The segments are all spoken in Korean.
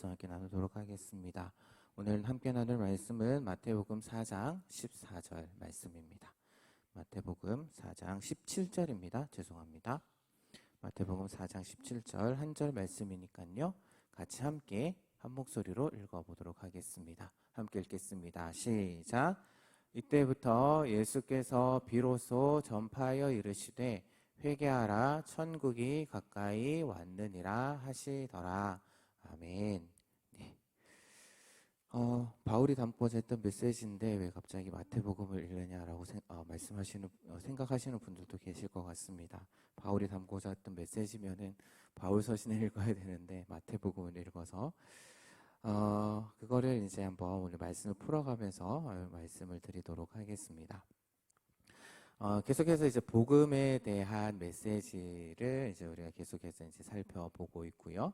말씀 함께 나누도록 하겠습니다. 오늘 함께 나눌 말씀은 마태복음 4장 14절 말씀입니다. 마태복음 4장 17절입니다. 죄송합니다. 마태복음 4장 17절 한 절 말씀이니까요. 같이 함께 한 목소리로 읽어보도록 하겠습니다. 함께 읽겠습니다. 시작. 이때부터 예수께서 비로소 전파하여 이르시되 회개하라 천국이 가까이 왔느니라 하시더라. 아멘. 네. 바울이 담고자 했던 메시지인데 왜 갑자기 마태복음을 읽느냐라고 생각하시는 분들도 계실 것 같습니다. 바울이 담고자 했던 메시지면은 바울 서신을 읽어야 되는데 마태복음을 읽어서 그거를 이제 한번 오늘 말씀을 풀어가면서 말씀을 드리도록 하겠습니다. 계속해서 이제 복음에 대한 메시지를 이제 우리가 계속해서 이제 살펴보고 있고요.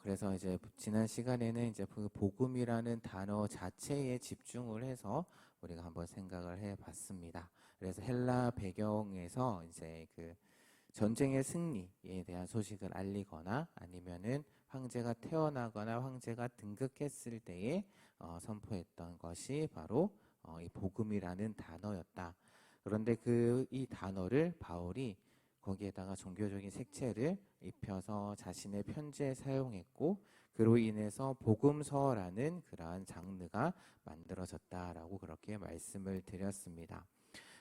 그래서 이제 지난 시간에는 이제 그 복음이라는 단어 자체에 집중을 해서 우리가 한번 생각을 해봤습니다. 그래서 헬라 배경에서 이제 그 전쟁의 승리에 대한 소식을 알리거나 아니면은 황제가 태어나거나 황제가 등극했을 때에 선포했던 것이 바로 이 복음이라는 단어였다. 그런데 이 단어를 바울이 거기에다가 종교적인 색채를 입혀서 자신의 편지에 사용했고 그로 인해서 복음서라는 그러한 장르가 만들어졌다라고 그렇게 말씀을 드렸습니다.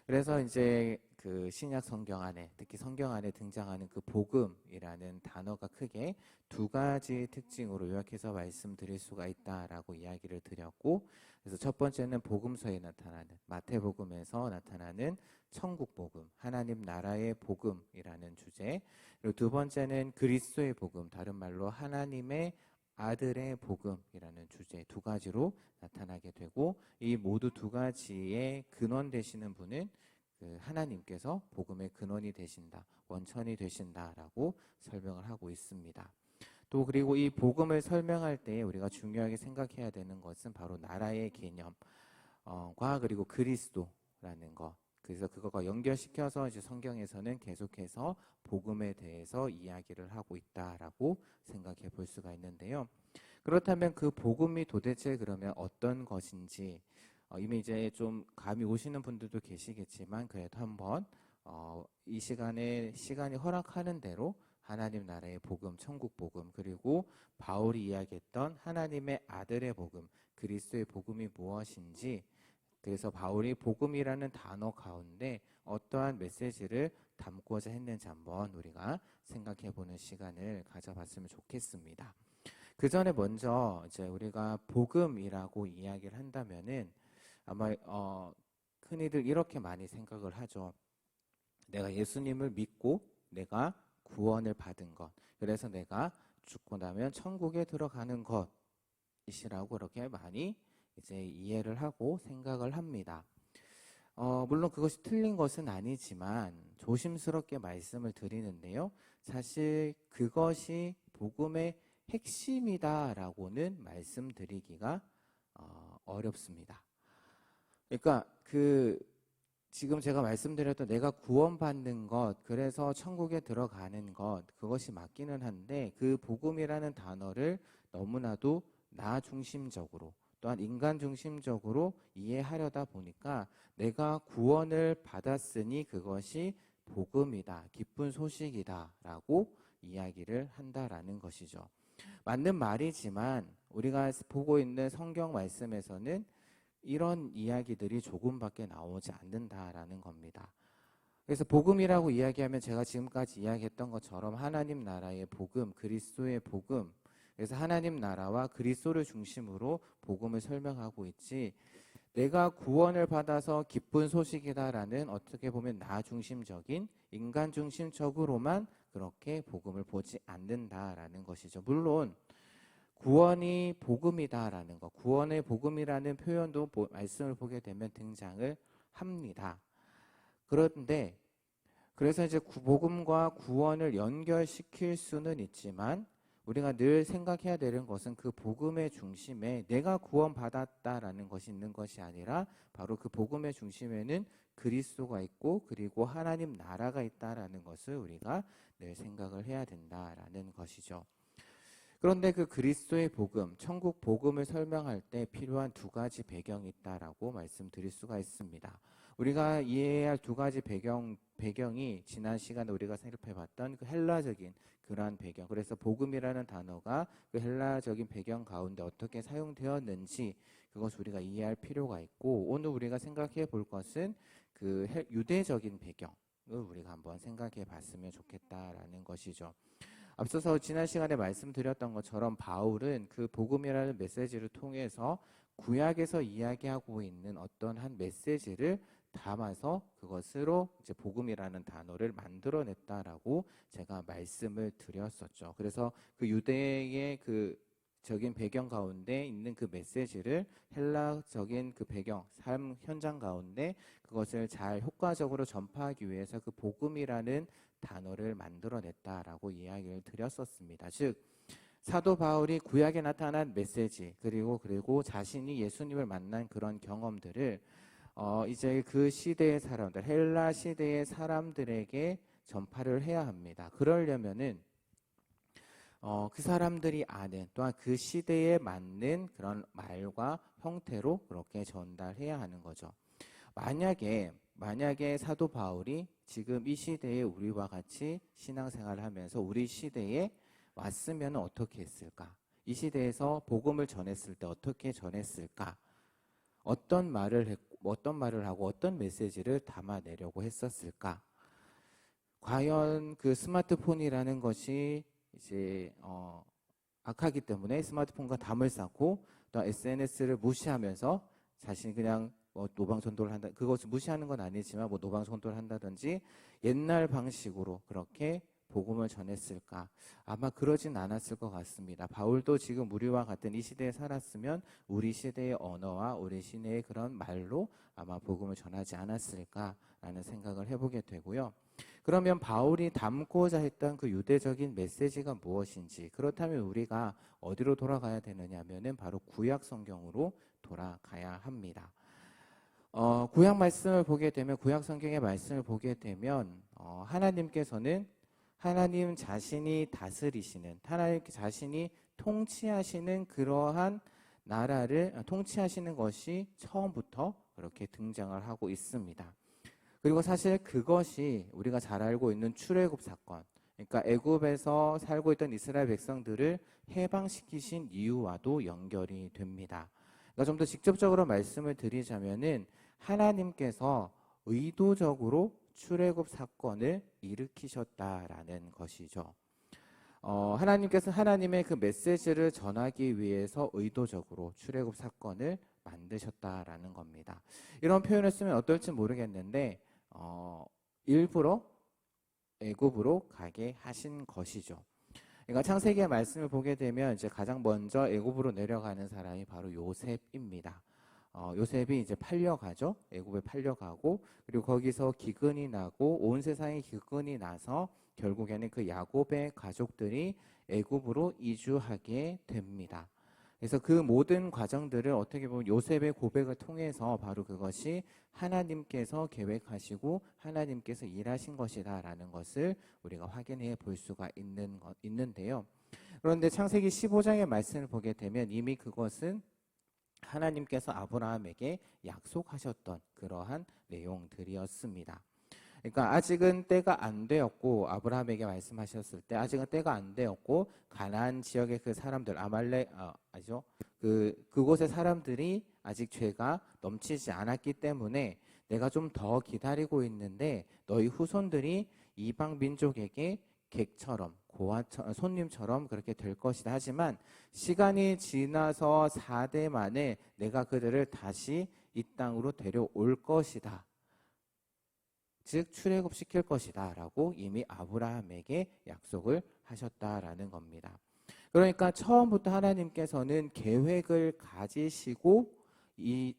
그래서 이제 그 신약 성경 안에 특히 성경 안에 등장하는 그 복음이라는 단어가 크게 두 가지 특징으로 요약해서 말씀드릴 수가 있다라고 이야기를 드렸고, 그래서 첫 번째는 복음서에 나타나는 마태복음에서 나타나는 천국 복음, 하나님 나라의 복음이라는 주제, 그리고 두 번째는 그리스도의 복음, 다른 말로 하나님의 아들의 복음이라는 주제 두 가지로 나타나게 되고, 이 모두 두 가지의 근원 되시는 분은 그 하나님께서 복음의 근원이 되신다, 원천이 되신다라고 설명을 하고 있습니다. 또 그리고 이 복음을 설명할 때 우리가 중요하게 생각해야 되는 것은 바로 나라의 개념과 그리고 그리스도라는 것. 그래서 그것과 연결시켜서 이제 성경에서는 계속해서 복음에 대해서 이야기를 하고 있다라고 생각해 볼 수가 있는데요. 그렇다면 그 복음이 도대체 그러면 어떤 것인지 이미 이제 좀 감이 오시는 분들도 계시겠지만 그래도 한번 이 시간이 허락하는 대로 하나님 나라의 복음, 천국 복음, 그리고 바울이 이야기했던 하나님의 아들의 복음, 그리스도의 복음이 무엇인지, 그래서 바울이 복음이라는 단어 가운데 어떠한 메시지를 담고자 했는지 한번 우리가 생각해보는 시간을 가져봤으면 좋겠습니다. 그 전에 먼저 이제 우리가 복음이라고 이야기를 한다면은 아마 흔히들 이렇게 많이 생각을 하죠. 내가 예수님을 믿고 내가 구원을 받은 것, 그래서 내가 죽고 나면 천국에 들어가는 것이라고 그렇게 많이 이제 이해를 하고 생각을 합니다. 물론 그것이 틀린 것은 아니지만 조심스럽게 말씀을 드리는데요. 사실 그것이 복음의 핵심이다라고는 말씀드리기가 어렵습니다. 그러니까 지금 제가 말씀드렸던 내가 구원받는 것, 그래서 천국에 들어가는 것, 그것이 맞기는 한데 그 복음이라는 단어를 너무나도 나 중심적으로 또한 인간 중심적으로 이해하려다 보니까 내가 구원을 받았으니 그것이 복음이다, 기쁜 소식이다 라고 이야기를 한다라는 것이죠. 맞는 말이지만 우리가 보고 있는 성경 말씀에서는 이런 이야기들이 조금밖에 나오지 않는다라는 겁니다. 그래서 복음이라고 이야기하면 제가 지금까지 이야기했던 것처럼 하나님 나라의 복음, 그리스도의 복음, 그래서 하나님 나라와 그리스도를 중심으로 복음을 설명하고 있지, 내가 구원을 받아서 기쁜 소식이다라는 어떻게 보면 나 중심적인 인간 중심적으로만 그렇게 복음을 보지 않는다라는 것이죠. 물론 구원이 복음이다라는 것, 구원의 복음이라는 표현도 말씀을 보게 되면 등장을 합니다. 그런데 그래서 이제 복음과 구원을 연결시킬 수는 있지만 우리가 늘 생각해야 되는 것은 그 복음의 중심에 내가 구원받았다라는 것이 있는 것이 아니라 바로 그 복음의 중심에는 그리스도가 있고 그리고 하나님 나라가 있다라는 것을 우리가 늘 생각을 해야 된다라는 것이죠. 그런데 그 그리스도의 복음, 천국 복음을 설명할 때 필요한 두 가지 배경이 있다라고 말씀드릴 수가 있습니다. 우리가 이해해야 할 두 가지 배경이 지난 시간에 우리가 살펴봤던 그 헬라적인 그러한 배경. 그래서 복음이라는 단어가 그 헬라적인 배경 가운데 어떻게 사용되었는지 그것을 우리가 이해할 필요가 있고, 오늘 우리가 생각해 볼 것은 그 유대적인 배경을 우리가 한번 생각해 봤으면 좋겠다라는 것이죠. 앞서서 지난 시간에 말씀드렸던 것처럼 바울은 그 복음이라는 메시지를 통해서 구약에서 이야기하고 있는 어떤 한 메시지를 담아서 그것으로 이제 복음이라는 단어를 만들어냈다라고 제가 말씀을 드렸었죠. 그래서 그 유대의 그 적인 배경 가운데 있는 그 메시지를 헬라적인 그 배경, 삶 현장 가운데 그것을 잘 효과적으로 전파하기 위해서 그 복음이라는 단어를 만들어냈다라고 이야기를 드렸었습니다. 즉 사도 바울이 구약에 나타난 메시지 그리고 자신이 예수님을 만난 그런 경험들을 이제 그 시대의 사람들, 헬라 시대의 사람들에게 전파를 해야 합니다. 그러려면은 그 사람들이 아는 또한 그 시대에 맞는 그런 말과 형태로 그렇게 전달해야 하는 거죠. 만약에 사도 바울이 지금 이 시대에 우리와 같이 신앙생활을 하면서 우리 시대에 왔으면 어떻게 했을까? 이 시대에서 복음을 전했을 때 어떻게 전했을까? 어떤 말을 하고 어떤 메시지를 담아내려고 했었을까? 과연 그 스마트폰이라는 것이 이제 악하기 때문에 스마트폰과 담을 쌓고 또 SNS를 무시하면서 자신이 그냥 노방선도를 한다. 그것을 무시하는 건 아니지만 노방선도를 한다든지 옛날 방식으로 그렇게 복음을 전했을까? 아마 그러진 않았을 것 같습니다. 바울도 지금 우리와 같은 이 시대에 살았으면 우리 시대의 언어와 우리 시대의 그런 말로 아마 복음을 전하지 않았을까라는 생각을 해보게 되고요. 그러면 바울이 담고자 했던 그 유대적인 메시지가 무엇인지, 그렇다면 우리가 어디로 돌아가야 되느냐 하면은 바로 구약 성경으로 돌아가야 합니다. 구약 말씀을 보게 되면, 구약 성경의 말씀을 보게 되면 하나님께서는 하나님 자신이 다스리시는, 하나님 자신이 통치하시는 그러한 나라를 통치하시는 것이 처음부터 그렇게 등장을 하고 있습니다. 그리고 사실 그것이 우리가 잘 알고 있는 출애굽 사건, 그러니까 애굽에서 살고 있던 이스라엘 백성들을 해방시키신 이유와도 연결이 됩니다. 그러니까 좀 더 직접적으로 말씀을 드리자면은 하나님께서 의도적으로 출애굽 사건을 일으키셨다라는 것이죠. 하나님께서 하나님의 그 메시지를 전하기 위해서 의도적으로 출애굽 사건을 만드셨다라는 겁니다. 이런 표현을 쓰면 어떨지 모르겠는데 일부러 애굽으로 가게 하신 것이죠. 그러니까 창세기의 말씀을 보게 되면 이제 가장 먼저 애굽으로 내려가는 사람이 바로 요셉입니다. 요셉이 이제 팔려가죠. 애굽에 팔려가고, 그리고 거기서 기근이 나고 온 세상에 기근이 나서 결국에는 그 야곱의 가족들이 애굽으로 이주하게 됩니다. 그래서 그 모든 과정들을 어떻게 보면 요셉의 고백을 통해서 바로 그것이 하나님께서 계획하시고 하나님께서 일하신 것이다라는 것을 우리가 확인해 볼 수가 있는데요. 그런데 창세기 15장의 말씀을 보게 되면 이미 그것은 하나님께서 아브라함에게 약속하셨던 그러한 내용들이었습니다. 그러니까 아직은 때가 안 되었고, 아브라함에게 말씀하셨을 때 아직은 때가 안 되었고, 가나안 지역의 그 사람들, 그곳의 사람들이 아직 죄가 넘치지 않았기 때문에 내가 좀 더 기다리고 있는데 너희 후손들이 이방 민족에게 객처럼 손님처럼 그렇게 될 것이다. 하지만 시간이 지나서 4대 만에 내가 그들을 다시 이 땅으로 데려올 것이다. 즉 출애굽시킬 것이다 라고 이미 아브라함에게 약속을 하셨다라는 겁니다. 그러니까 처음부터 하나님께서는 계획을 가지시고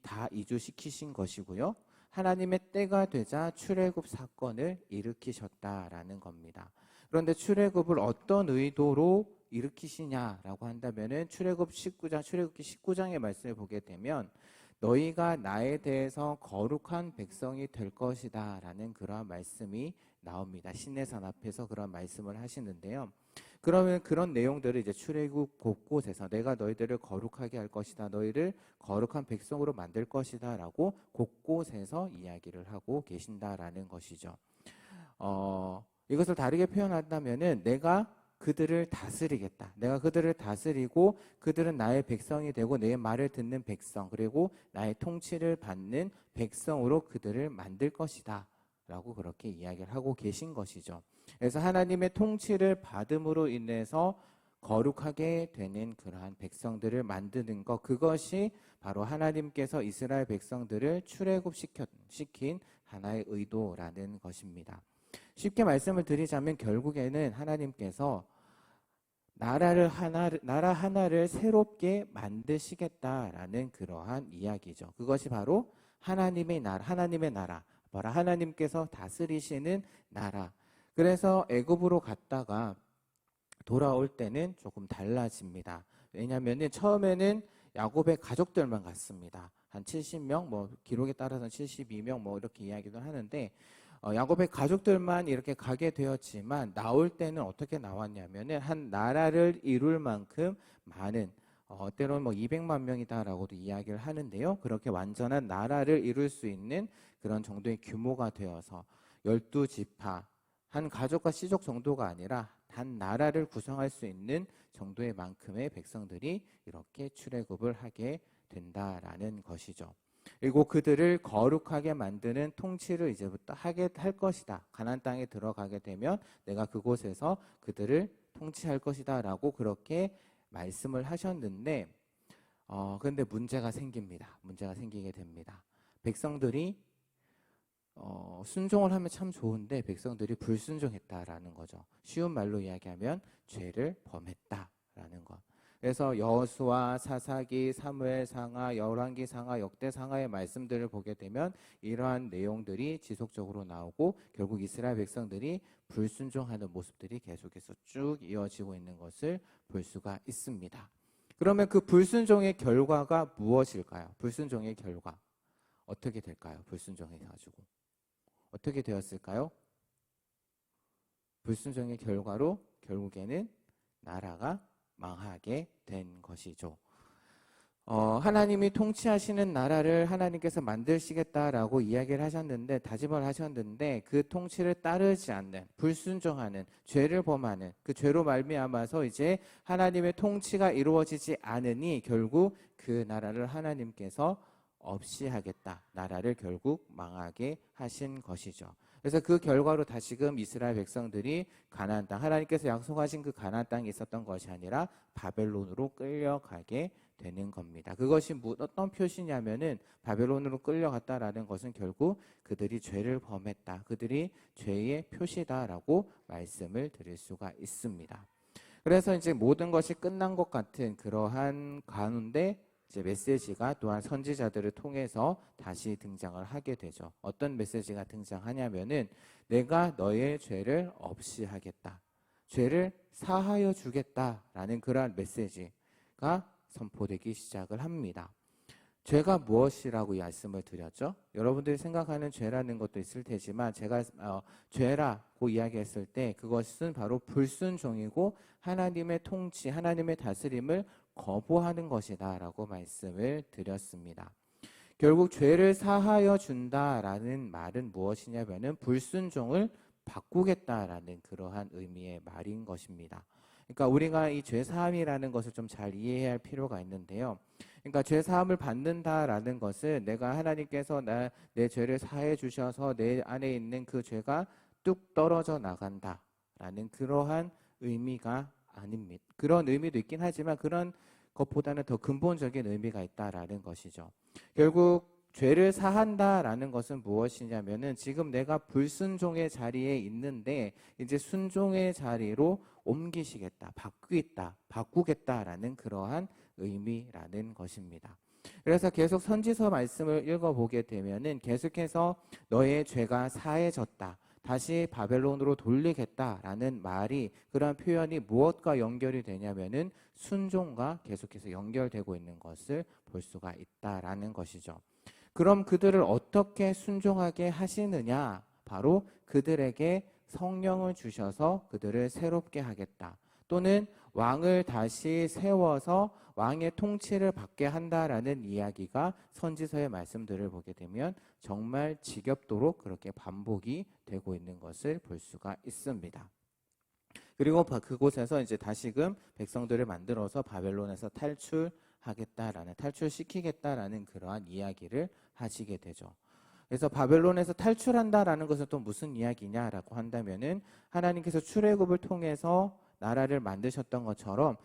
다 이주시키신 것이고요. 하나님의 때가 되자 출애굽 사건을 일으키셨다라는 겁니다. 그런데 출애굽을 어떤 의도로 일으키시냐라고 한다면은 출애굽기 19장의 말씀을 보게 되면 너희가 나에 대해서 거룩한 백성이 될 것이다 라는 그러한 말씀이 나옵니다. 시내산 앞에서 그런 말씀을 하시는데요. 그러면 그런 내용들을 이제 출애굽 곳곳에서 내가 너희들을 거룩하게 할 것이다. 너희를 거룩한 백성으로 만들 것이다. 라고 곳곳에서 이야기를 하고 계신다라는 것이죠. 이것을 다르게 표현한다면은 내가 그들을 다스리겠다. 내가 그들을 다스리고 그들은 나의 백성이 되고 내 말을 듣는 백성, 그리고 나의 통치를 받는 백성으로 그들을 만들 것이다. 라고 그렇게 이야기를 하고 계신 것이죠. 그래서 하나님의 통치를 받음으로 인해서 거룩하게 되는 그러한 백성들을 만드는 것, 그것이 바로 하나님께서 이스라엘 백성들을 출애굽시킨 하나의 의도라는 것입니다. 쉽게 말씀을 드리자면 결국에는 하나님께서 나라 하나를 새롭게 만드시겠다라는 그러한 이야기죠. 그것이 바로 하나님의 나라, 바로 하나님께서 다스리시는 나라. 그래서 애굽으로 갔다가 돌아올 때는 조금 달라집니다. 왜냐하면 처음에는 야곱의 가족들만 갔습니다. 한 70명, 뭐 기록에 따라서는 72명 뭐 이렇게 이야기도 하는데 야곱의 가족들만 이렇게 가게 되었지만 나올 때는 어떻게 나왔냐면은 한 나라를 이룰 만큼 많은 때로는 뭐 200만 명이다라고도 이야기를 하는데요. 그렇게 완전한 나라를 이룰 수 있는 그런 정도의 규모가 되어서 12지파 한 가족과 씨족 정도가 아니라 한 나라를 구성할 수 있는 정도의 만큼의 백성들이 이렇게 출애굽을 하게 된다라는 것이죠. 그리고 그들을 거룩하게 만드는 통치를 이제부터 하게 할 것이다. 가나안 땅에 들어가게 되면 내가 그곳에서 그들을 통치할 것이다 라고 그렇게 말씀을 하셨는데 근데 문제가 생깁니다. 문제가 생기게 됩니다. 백성들이 순종을 하면 참 좋은데 백성들이 불순종했다라는 거죠. 쉬운 말로 이야기하면 죄를 범했다라는 것. 그래서 여호수아, 사사기, 사무엘상하, 열왕기상하, 역대상하의 말씀들을 보게 되면 이러한 내용들이 지속적으로 나오고 결국 이스라엘 백성들이 불순종하는 모습들이 계속해서 쭉 이어지고 있는 것을 볼 수가 있습니다. 그러면 그 불순종의 결과가 무엇일까요? 불순종의 결과 어떻게 될까요? 불순종해가지고 어떻게 되었을까요? 불순종의 결과로 결국에는 나라가 망하게 된 것이죠. 하나님이 통치하시는 나라를 하나님께서 만드시겠다라고 이야기를 하셨는데 다짐을 하셨는데 그 통치를 따르지 않는 불순종하는 죄를 범하는 그 죄로 말미암아서 이제 하나님의 통치가 이루어지지 않으니 결국 그 나라를 하나님께서 없이 하겠다. 나라를 결국 망하게 하신 것이죠. 그래서 그 결과로 다시금 이스라엘 백성들이 가나안 땅, 하나님께서 약속하신 그 가나안 땅에 있었던 것이 아니라 바벨론으로 끌려가게 되는 겁니다. 그것이 어떤 표시냐면은 바벨론으로 끌려갔다라는 것은 결국 그들이 죄를 범했다. 그들이 죄의 표시다라고 말씀을 드릴 수가 있습니다. 그래서 이제 모든 것이 끝난 것 같은 그러한 가운데 이제 메시지가 또한 선지자들을 통해서 다시 등장을 하게 되죠. 어떤 메시지가 등장하냐면은 내가 너의 죄를 없이 하겠다. 죄를 사하여 주겠다라는 그러한 메시지가 선포되기 시작을 합니다. 죄가 무엇이라고 말씀을 드렸죠? 여러분들이 생각하는 죄라는 것도 있을 테지만 제가 죄라고 이야기했을 때 그것은 바로 불순종이고 하나님의 통치, 하나님의 다스림을 거부하는 것이다 라고 말씀을 드렸습니다. 결국 죄를 사하여 준다라는 말은 무엇이냐면은 불순종을 바꾸겠다라는 그러한 의미의 말인 것입니다. 그러니까 우리가 이 죄사함이라는 것을 좀 잘 이해해야 할 필요가 있는데요. 그러니까 죄사함을 받는다라는 것은 내가 하나님께서 내 죄를 사해 주셔서 내 안에 있는 그 죄가 뚝 떨어져 나간다라는 그러한 의미가 아닙니다. 그런 의미도 있긴 하지만 그런 것보다는 더 근본적인 의미가 있다라는 것이죠. 결국 죄를 사한다라는 것은 무엇이냐면은 지금 내가 불순종의 자리에 있는데 이제 순종의 자리로 옮기시겠다, 바꾸겠다라는 그러한 의미라는 것입니다. 그래서 계속 선지서 말씀을 읽어보게 되면은 계속해서 너의 죄가 사해졌다. 다시 바벨론으로 돌리겠다라는 말이 그런 표현이 무엇과 연결이 되냐면은 순종과 계속해서 연결되고 있는 것을 볼 수가 있다라는 것이죠. 그럼 그들을 어떻게 순종하게 하시느냐? 바로 그들에게 성령을 주셔서 그들을 새롭게 하겠다. 또는 왕을 다시 세워서 왕의 통치를 받게 한다라는 이야기가 선지서의 말씀들을 보게 되면 정말 지겹도록 그렇게 반복이 되고 있는 것을 볼 수가 있습니다. 그리고 그곳에서 이제 다시금 백성들을 만들어서 바벨론에서 탈출시키겠다라는 그러한 이야기를 하시게 되죠. 그래서 바벨론에서 탈출한다라는 것은 또 무슨 이야기냐라고 한다면은 하나님께서 출애굽을 통해서 나라를 만드셨던 것처럼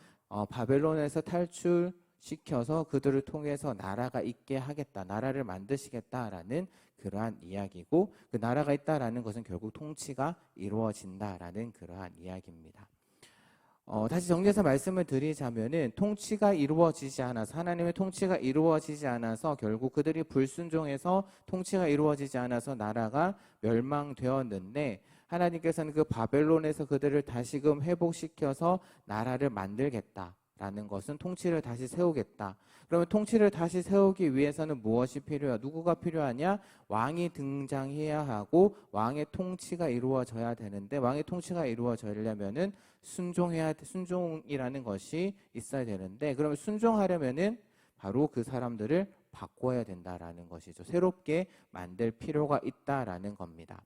바벨론에서 탈출시켜서 그들을 통해서 나라가 있게 하겠다, 나라를 만드시겠다라는 그러한 이야기고, 그 나라가 있다라는 것은 결국 통치가 이루어진다라는 그러한 이야기입니다. 다시 정리해서 말씀을 드리자면은 통치가 이루어지지 않아서, 하나님의 통치가 이루어지지 않아서 결국 그들이 불순종해서 통치가 이루어지지 않아서 나라가 멸망되었는데, 하나님께서는 그 바벨론에서 그들을 다시금 회복시켜서 나라를 만들겠다라는 것은 통치를 다시 세우겠다. 그러면 통치를 다시 세우기 위해서는 무엇이 필요해요? 누구가 필요하냐? 왕이 등장해야 하고 왕의 통치가 이루어져야 되는데, 왕의 통치가 이루어지려면은 순종이라는 것이 있어야 되는데, 그러면 순종하려면은 바로 그 사람들을 바꿔야 된다라는 것이죠. 새롭게 만들 필요가 있다라는 겁니다.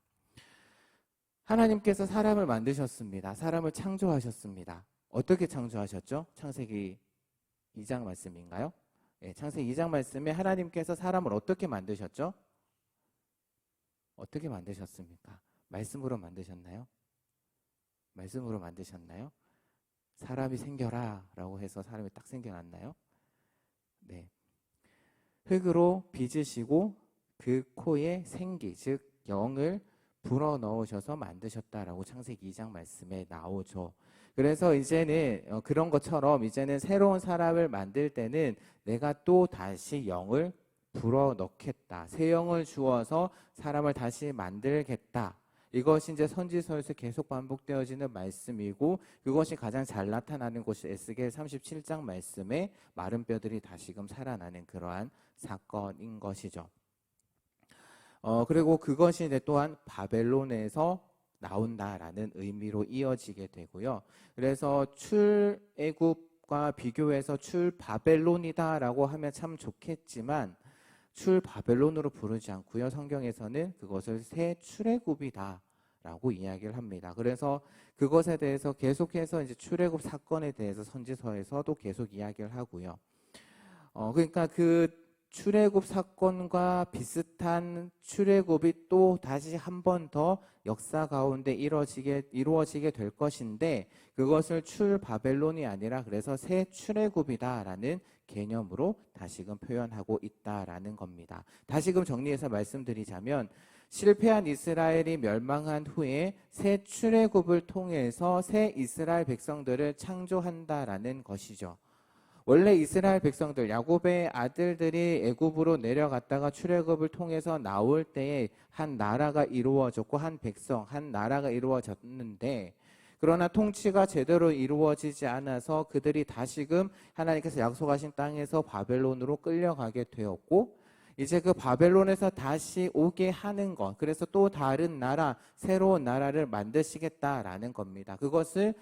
하나님께서 사람을 만드셨습니다. 사람을 창조하셨습니다. 어떻게 창조하셨죠? 창세기 2장 말씀인가요? 네, 창세기 2장 말씀에 하나님께서 사람을 어떻게 만드셨죠? 어떻게 만드셨습니까? 말씀으로 만드셨나요? 말씀으로 만드셨나요? 사람이 생겨라 라고 해서 사람이 딱 생겨났나요? 네. 흙으로 빚으시고 그 코에 생기, 즉 영을 불어넣으셔서 만드셨다라고 창세기 2장 말씀에 나오죠. 그래서 이제는 그런 것처럼 이제는 새로운 사람을 만들 때는 내가 또 다시 영을 불어넣겠다, 새 영을 주어서 사람을 다시 만들겠다. 이것이 이제 선지서에서 계속 반복되어지는 말씀이고, 그것이 가장 잘 나타나는 곳이 에스겔 37장 말씀에 마른 뼈들이 다시금 살아나는 그러한 사건인 것이죠. 그리고 그것이 이제 또한 바벨론에서 나온다라는 의미로 이어지게 되고요. 그래서 출애굽과 비교해서 출바벨론이다라고 하면 참 좋겠지만 출바벨론으로 부르지 않고요. 성경에서는 그것을 새 출애굽이다라고 이야기를 합니다. 그래서 그것에 대해서 계속해서 이제 출애굽 사건에 대해서 선지서에서도 계속 이야기를 하고요. 그러니까 그 출애굽 사건과 비슷한 출애굽이 또 다시 한 번 더 역사 가운데 이루어지게 될 것인데, 그것을 출바벨론이 아니라 그래서 새 출애굽이다라는 개념으로 다시금 표현하고 있다라는 겁니다. 다시금 정리해서 말씀드리자면, 실패한 이스라엘이 멸망한 후에 새 출애굽을 통해서 새 이스라엘 백성들을 창조한다라는 것이죠. 원래 이스라엘 백성들, 야곱의 아들들이 애굽으로 내려갔다가 출애굽을 통해서 나올 때에 한 나라가 이루어졌고 한 백성, 한 나라가 이루어졌는데, 그러나 통치가 제대로 이루어지지 않아서 그들이 다시금 하나님께서 약속하신 땅에서 바벨론으로 끌려가게 되었고, 이제 그 바벨론에서 다시 오게 하는 것, 그래서 또 다른 나라, 새로운 나라를 만드시겠다라는 겁니다. 그것을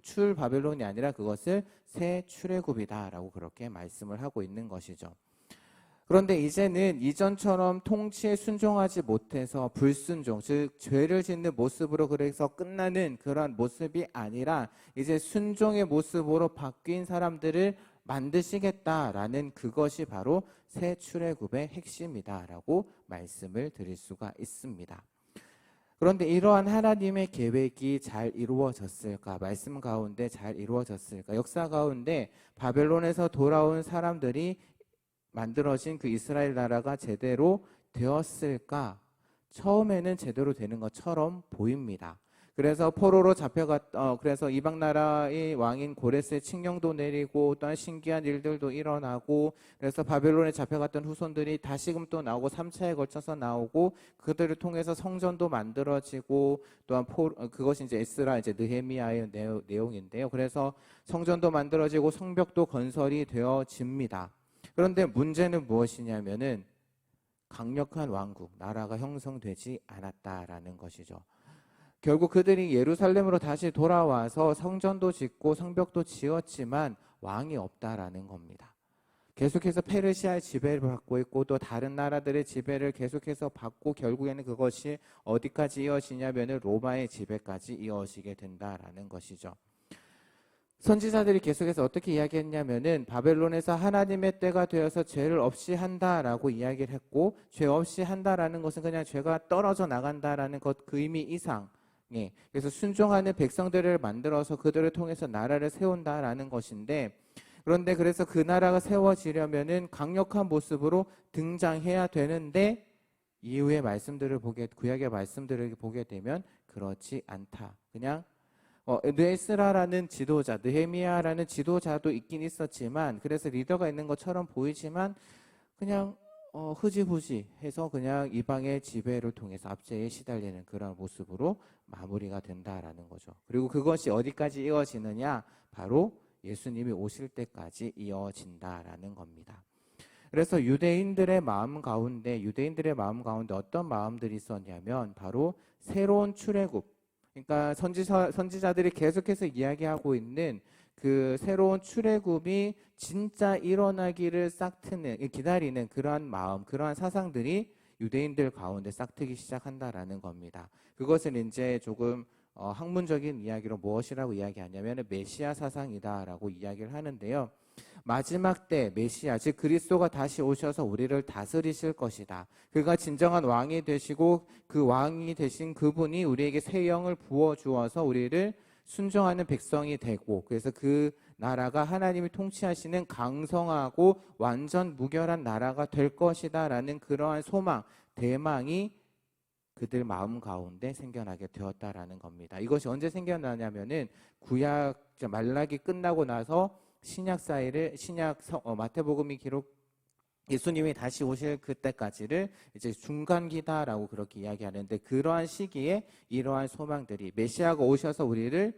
출바벨론이 아니라 그것을 새 출애굽이다라고 그렇게 말씀을 하고 있는 것이죠. 그런데 이제는 이전처럼 통치에 순종하지 못해서 불순종, 즉 죄를 짓는 모습으로 그래서 끝나는 그런 모습이 아니라 이제 순종의 모습으로 바뀐 사람들을 만드시겠다라는 그것이 바로 새 출애굽의 핵심이다라고 말씀을 드릴 수가 있습니다. 그런데 이러한 하나님의 계획이 잘 이루어졌을까? 말씀 가운데 잘 이루어졌을까? 역사 가운데 바벨론에서 돌아온 사람들이 만들어진 그 이스라엘 나라가 제대로 되었을까? 처음에는 제대로 되는 것처럼 보입니다. 그래서 포로로 그래서 이방 나라의 왕인 고레스의 칙령도 내리고 또한 신기한 일들도 일어나고, 그래서 바벨론에 잡혀갔던 후손들이 다시금 또 나오고 3차에 걸쳐서 나오고, 그들을 통해서 성전도 만들어지고, 또한 그것이 이제 에스라, 이제 느헤미야의 내용인데요. 그래서 성전도 만들어지고 성벽도 건설이 되어집니다. 그런데 문제는 무엇이냐면은 강력한 왕국, 나라가 형성되지 않았다라는 것이죠. 결국 그들이 예루살렘으로 다시 돌아와서 성전도 짓고 성벽도 지었지만 왕이 없다라는 겁니다. 계속해서 페르시아의 지배를 받고 있고 또 다른 나라들의 지배를 계속해서 받고 결국에는 그것이 어디까지 이어지냐면은 로마의 지배까지 이어지게 된다라는 것이죠. 선지자들이 계속해서 어떻게 이야기했냐면은 바벨론에서 하나님의 때가 되어서 죄를 없이 한다라고 이야기를 했고, 죄 없이 한다라는 것은 그냥 죄가 떨어져 나간다라는 것 그 의미 이상, 그래서 순종하는 백성들을 만들어서 그들을 통해서 나라를 세운다라는 것인데, 그런데 그래서 그 나라가 세워지려면은 강력한 모습으로 등장해야 되는데, 이후의 말씀들을 구약의 말씀들을 보게 되면 그렇지 않다. 그냥 느에스라라는 지도자, 느헤미야라는 지도자도 있긴 있었지만, 그래서 리더가 있는 것처럼 보이지만 그냥 흐지부지 해서 그냥 이방의 지배를 통해서 압제에 시달리는 그런 모습으로 마무리가 된다라는 거죠. 그리고 그것이 어디까지 이어지느냐? 바로 예수님이 오실 때까지 이어진다라는 겁니다. 그래서 유대인들의 마음 가운데 어떤 마음들이 있었냐면 바로 새로운 출애굽, 그러니까 선지자들이 계속해서 이야기하고 있는 그 새로운 출애굽이 진짜 일어나기를 기다리는 그러한 마음, 그러한 사상들이 유대인들 가운데 싹트기 시작한다라는 겁니다. 그것을 이제 조금 학문적인 이야기로 무엇이라고 이야기하냐면 메시아 사상이다라고 이야기를 하는데요. 마지막 때 메시아, 즉 그리스도가 다시 오셔서 우리를 다스리실 것이다. 그가 진정한 왕이 되시고 그 왕이 되신 그분이 우리에게 새 영을 부어주어서 우리를 순종하는 백성이 되고, 그래서 그 나라가 하나님이 통치하시는 강성하고 완전 무결한 나라가 될 것이다 라는 그러한 소망, 대망이 그들 마음 가운데 생겨나게 되었다라는 겁니다. 이것이 언제 생겨나냐면은 구약 말라기 끝나고 나서 신약 사이를 마태복음이 예수님이 다시 오실 그때까지를 이제 중간기다라고 그렇게 이야기하는데, 그러한 시기에 이러한 소망들이 메시아가 오셔서 우리를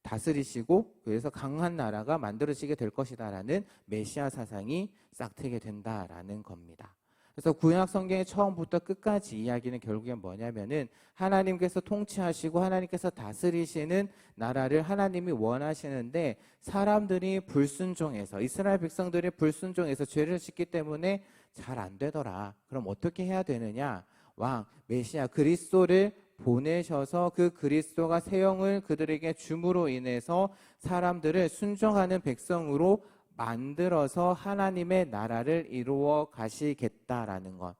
다스리시고 그래서 강한 나라가 만들어지게 될 것이다라는 메시아 사상이 싹트게 된다라는 겁니다. 그래서 구약 성경의 처음부터 끝까지 이야기는 결국엔 뭐냐면은 하나님께서 통치하시고 하나님께서 다스리시는 나라를 하나님이 원하시는데, 사람들이 불순종해서, 이스라엘 백성들이 불순종해서 죄를 짓기 때문에 잘 안 되더라. 그럼 어떻게 해야 되느냐? 왕 메시아 그리스도를 보내셔서 그 그리스도가 새 영을 그들에게 줌으로 인해서 사람들을 순종하는 백성으로 만들어서 하나님의 나라를 이루어 가시겠다라는 것,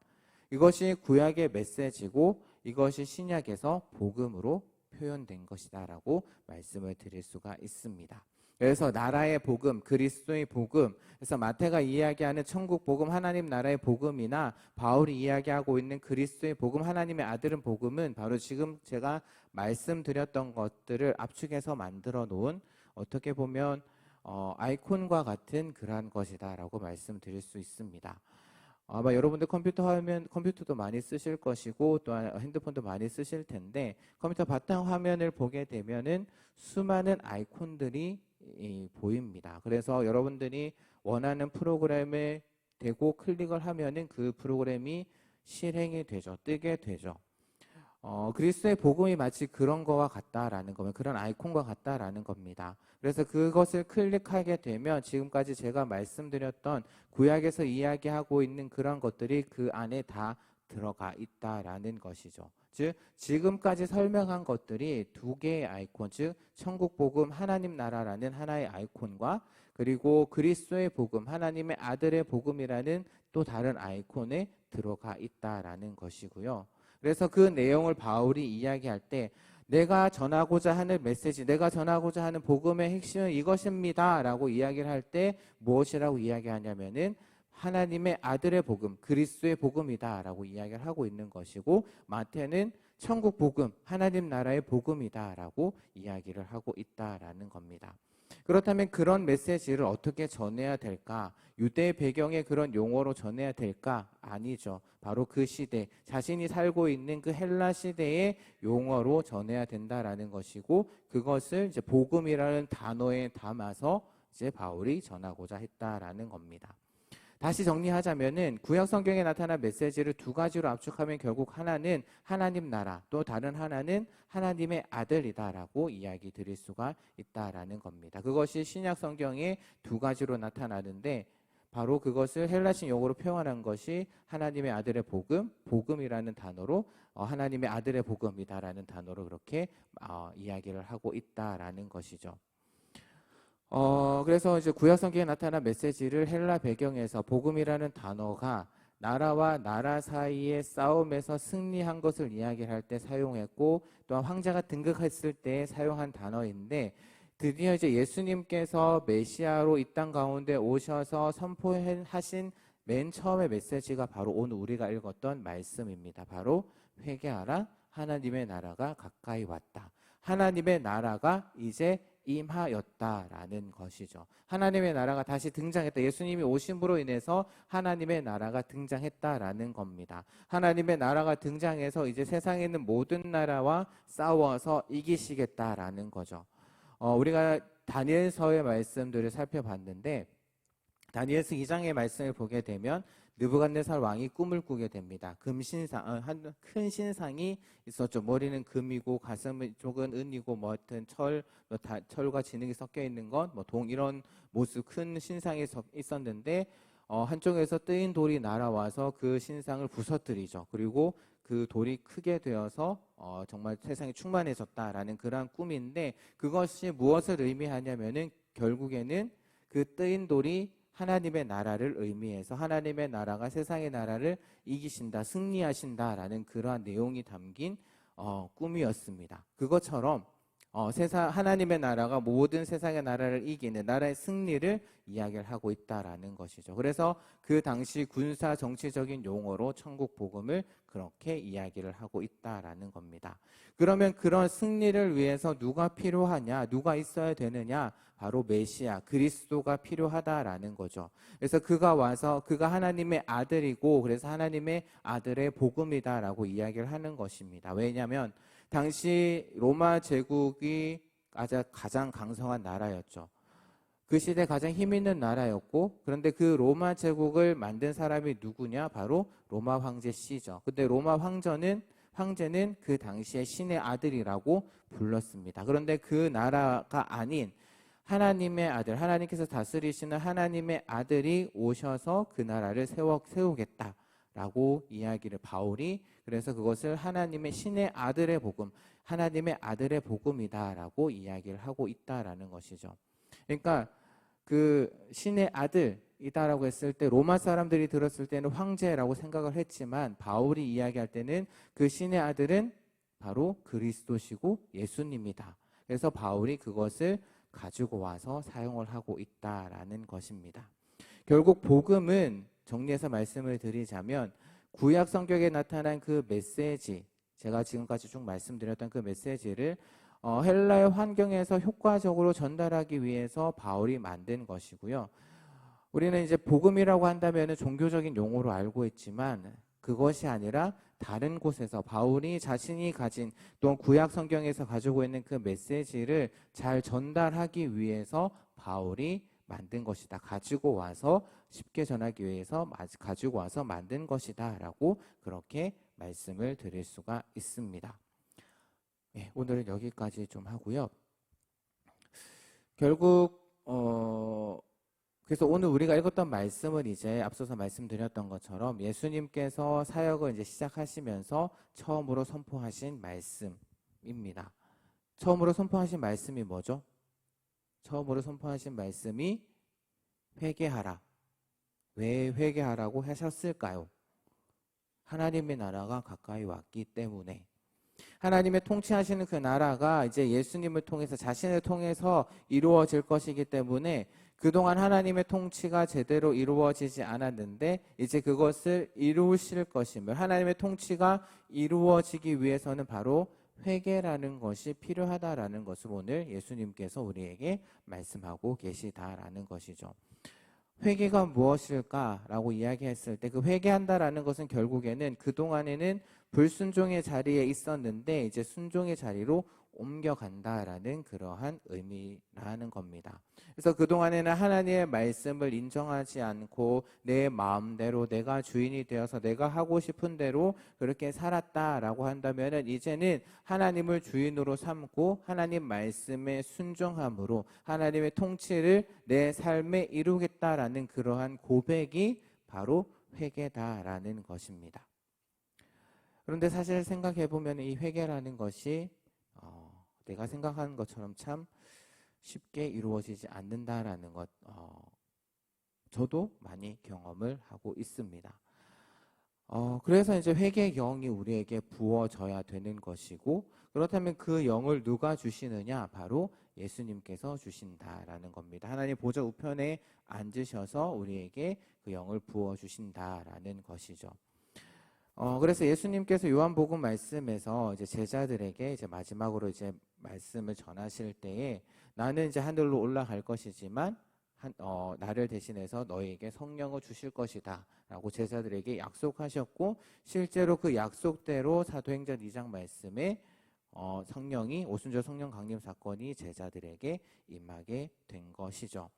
이것이 구약의 메시지고 이것이 신약에서 복음으로 표현된 것이다라고 말씀을 드릴 수가 있습니다. 그래서 나라의 복음, 그리스도의 복음, 그래서 마태가 이야기하는 천국 복음, 하나님 나라의 복음이나 바울이 이야기하고 있는 그리스도의 복음, 하나님의 아들은 복음은 바로 지금 제가 말씀드렸던 것들을 압축해서 만들어 놓은, 어떻게 보면 아이콘과 같은 그러한 것이다라고 말씀드릴 수 있습니다. 아마 여러분들 컴퓨터도 많이 쓰실 것이고 또 핸드폰도 많이 쓰실 텐데, 컴퓨터 바탕 화면을 보게 되면은 수많은 아이콘들이 보입니다. 그래서 여러분들이 원하는 프로그램에 대고 클릭을 하면은 그 프로그램이 실행이 되죠. 뜨게 되죠. 그리스도의 복음이 마치 그런 거와 같다라는 거면, 그런 아이콘과 같다라는 겁니다. 그래서 그것을 클릭하게 되면 지금까지 제가 말씀드렸던 구약에서 이야기하고 있는 그런 것들이 그 안에 다 들어가 있다라는 것이죠. 즉 지금까지 설명한 것들이 두 개의 아이콘, 즉 천국 복음, 하나님 나라라는 하나의 아이콘과 그리고 그리스도의 복음, 하나님의 아들의 복음이라는 또 다른 아이콘에 들어가 있다라는 것이고요. 그래서 그 내용을 바울이 이야기할 때 내가 전하고자 하는 메시지, 내가 전하고자 하는 복음의 핵심은 이것입니다 라고 이야기를 할 때 무엇이라고 이야기하냐면은 하나님의 아들의 복음, 그리스도의 복음이다 라고 이야기를 하고 있는 것이고, 마태는 천국 복음, 하나님 나라의 복음이다 라고 이야기를 하고 있다라는 겁니다. 그렇다면 그런 메시지를 어떻게 전해야 될까? 유대 배경의 그런 용어로 전해야 될까? 아니죠. 바로 그 시대, 자신이 살고 있는 그 헬라 시대의 용어로 전해야 된다라는 것이고, 그것을 이제 복음이라는 단어에 담아서 이제 바울이 전하고자 했다라는 겁니다. 다시 정리하자면은 구약 성경에 나타난 메시지를 두 가지로 압축하면 결국 하나는 하나님 나라, 또 다른 하나는 하나님의 아들이다라고 이야기 드릴 수가 있다라는 겁니다. 그것이 신약 성경에 두 가지로 나타나는데 바로 그것을 헬라식 용어로 표현한 것이 하나님의 아들의 복음, 복음이라는 단어로 하나님의 아들의 복음이다라는 단어로 그렇게 이야기를 하고 있다라는 것이죠. 그래서 이제 구약 성경에 나타난 메시지를 헬라 배경에서 복음이라는 단어가 나라와 나라 사이의 싸움에서 승리한 것을 이야기할 때 사용했고, 또한 황제가 등극했을 때 사용한 단어인데, 드디어 이제 예수님께서 메시아로 이 땅 가운데 오셔서 선포하신 맨 처음의 메시지가 바로 오늘 우리가 읽었던 말씀입니다. 바로 회개하라, 하나님의 나라가 가까이 왔다. 하나님의 나라가 이제 임하였다라는 것이죠. 하나님의 나라가 다시 등장했다. 예수님이 오심으로 인해서 하나님의 나라가 등장했다라는 겁니다. 하나님의 나라가 등장해서 이제 세상에 있는 모든 나라와 싸워서 이기시겠다라는 거죠. 우리가 다니엘서의 말씀들을 살펴봤는데, 다니엘서 2장의 말씀을 보게 되면 느부갓네살 왕이 꿈을 꾸게 됩니다. 금신상, 한 큰 신상이 있었죠. 머리는 금이고 가슴 쪽은 은이고 뭐 하여튼 철과 진흙이 섞여 있는 것, 뭐 동 이런 모습 큰 신상이 있었는데 한쪽에서 뜨인 돌이 날아와서 그 신상을 부서뜨리죠. 그리고 그 돌이 크게 되어서 정말 세상이 충만해졌다라는 그러한 꿈인데, 그것이 무엇을 의미하냐면은 결국에는 그 뜨인 돌이 하나님의 나라를 의미해서 하나님의 나라가 세상의 나라를 이기신다, 승리하신다라는 그러한 내용이 담긴 꿈이었습니다. 그것처럼 하나님의 나라가 모든 세상의 나라를 이기는 나라의 승리를 이야기를 하고 있다라는 것이죠. 그래서 그 당시 군사 정치적인 용어로 천국 복음을 그렇게 이야기를 하고 있다라는 겁니다. 그러면 그런 승리를 위해서 누가 필요하냐, 누가 있어야 되느냐? 바로 메시아, 그리스도가 필요하다라는 거죠. 그래서 그가 와서 그가 하나님의 아들이고, 그래서 하나님의 아들의 복음이다라고 이야기를 하는 것입니다. 왜냐하면 당시 로마 제국이 가장 강성한 나라였죠. 그 시대 가장 힘 있는 나라였고, 그런데 그 로마 제국을 만든 사람이 누구냐? 바로 로마 황제 씨죠. 근데 로마 황제는 그 당시에 신의 아들이라고 불렀습니다. 그런데 그 나라가 아닌 하나님의 아들, 하나님께서 다스리시는 하나님의 아들이 오셔서 그 나라를 세우겠다라고 이야기를 바울이, 그래서 그것을 하나님의 신의 아들의 복음, 하나님의 아들의 복음이다라고 이야기를 하고 있다라는 것이죠. 그러니까 그 신의 아들이다라고 했을 때 로마 사람들이 들었을 때는 황제라고 생각을 했지만, 바울이 이야기할 때는 그 신의 아들은 바로 그리스도시고 예수님이다. 그래서 바울이 그것을 가지고 와서 사용을 하고 있다라는 것입니다. 결국 복음은 정리해서 말씀을 드리자면 구약 성경에 나타난 그 메시지, 제가 지금까지 쭉 말씀드렸던 그 메시지를 헬라의 환경에서 효과적으로 전달하기 위해서 바울이 만든 것이고요. 우리는 이제 복음이라고 한다면 종교적인 용어로 알고 있지만 그것이 아니라 다른 곳에서 바울이 자신이 가진, 또한 구약 성경에서 가지고 있는 그 메시지를 잘 전달하기 위해서 바울이 만든 것이다. 가지고 와서 쉽게 전하기 위해서 가지고 와서 만든 것이다 라고 그렇게 말씀을 드릴 수가 있습니다. 네, 오늘은 여기까지 좀 하고요. 결국 그래서 오늘 우리가 읽었던 말씀은 이제 앞서서 말씀드렸던 것처럼 예수님께서 사역을 이제 시작하시면서 처음으로 선포하신 말씀입니다. 처음으로 선포하신 말씀이 뭐죠? 처음으로 선포하신 말씀이 회개하라. 왜 회개하라고 하셨을까요? 하나님의 나라가 가까이 왔기 때문에. 하나님의 통치하시는 그 나라가 이제 예수님을 통해서, 자신을 통해서 이루어질 것이기 때문에 그동안 하나님의 통치가 제대로 이루어지지 않았는데 이제 그것을 이루실 것임을, 하나님의 통치가 이루어지기 위해서는 바로 회개라는 것이 필요하다라는 것을 오늘 예수님께서 우리에게 말씀하고 계시다라는 것이죠. 회개가 무엇일까라고 이야기했을 때 그 회개한다라는 것은 결국에는 그동안에는 불순종의 자리에 있었는데 이제 순종의 자리로 옮겨간다라는 그러한 의미라는 겁니다. 그래서 그동안에는 하나님의 말씀을 인정하지 않고 내 마음대로 내가 주인이 되어서 내가 하고 싶은 대로 그렇게 살았다라고 한다면 이제는 하나님을 주인으로 삼고 하나님 말씀에 순종함으로 하나님의 통치를 내 삶에 이루겠다라는 그러한 고백이 바로 회개다라는 것입니다. 그런데 사실 생각해 보면 이 회개라는 것이 내가 생각하는 것처럼 참 쉽게 이루어지지 않는다라는 것, 저도 많이 경험을 하고 있습니다. 그래서 이제 회개의 영이 우리에게 부어져야 되는 것이고, 그렇다면 그 영을 누가 주시느냐? 바로 예수님께서 주신다라는 겁니다. 하나님 보좌 우편에 앉으셔서 우리에게 그 영을 부어 주신다라는 것이죠. 그래서 예수님께서 요한복음 말씀에서 이제 제자들에게 이제 마지막으로 이제 말씀을 전하실 때에 나는 이제 하늘로 올라갈 것이지만 나를 대신해서 너희에게 성령을 주실 것이다 라고 제자들에게 약속하셨고, 실제로 그 약속대로 사도행전 2장 말씀에 성령이 오순절 성령 강림 사건이 제자들에게 임하게 된 것이죠.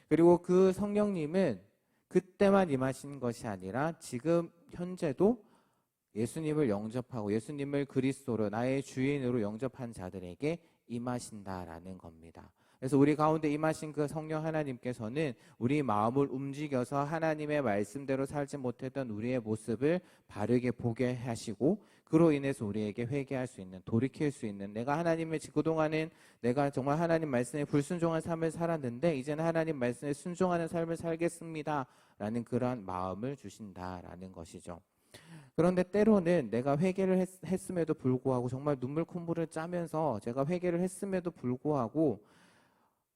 그리고 그 성령님은 그때만 임하신 것이 아니라 지금 현재도 예수님을 영접하고 예수님을 그리스도로 나의 주인으로 영접한 자들에게 임하신다라는 겁니다. 그래서 우리 가운데 임하신 그 성령 하나님께서는 우리 마음을 움직여서 하나님의 말씀대로 살지 못했던 우리의 모습을 바르게 보게 하시고, 그로 인해서 우리에게 회개할 수 있는, 돌이킬 수 있는, 내가 하나님의 그동안은 내가 정말 하나님 말씀에 불순종한 삶을 살았는데 이제는 하나님 말씀에 순종하는 삶을 살겠습니다 라는 그러한 마음을 주신다라는 것이죠. 그런데 때로는 내가 회개를 했음에도 불구하고 정말 눈물 콧물을 짜면서 제가 회개를 했음에도 불구하고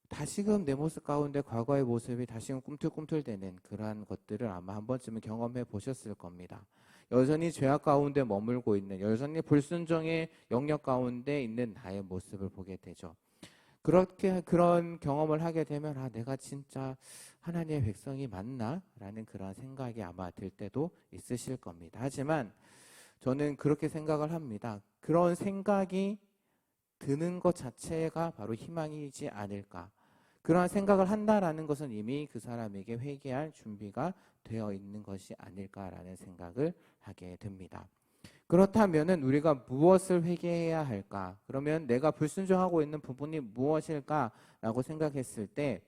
다시금 내 모습 가운데 과거의 모습이 다시금 꿈틀꿈틀대는 그러한 것들을 아마 한 번쯤은 경험해 보셨을 겁니다. 여전히 죄악 가운데 머물고 있는, 여전히 불순종의 영역 가운데 있는 나의 모습을 보게 되죠. 그런 경험을 하게 되면 내가 진짜 하나님의 백성이 맞나? 라는 그런 생각이 아마 들 때도 있으실 겁니다. 하지만 저는 그렇게 생각을 합니다. 그런 생각이 드는 것 자체가 바로 희망이지 않을까. 그러한 생각을 한다라는 것은 이미 그 사람에게 회개할 준비가 되어 있는 것이 아닐까라는 생각을 하게 됩니다. 그렇다면은 우리가 무엇을 회개해야 할까? 그러면 내가 불순종하고 있는 부분이 무엇일까라고 생각했을 때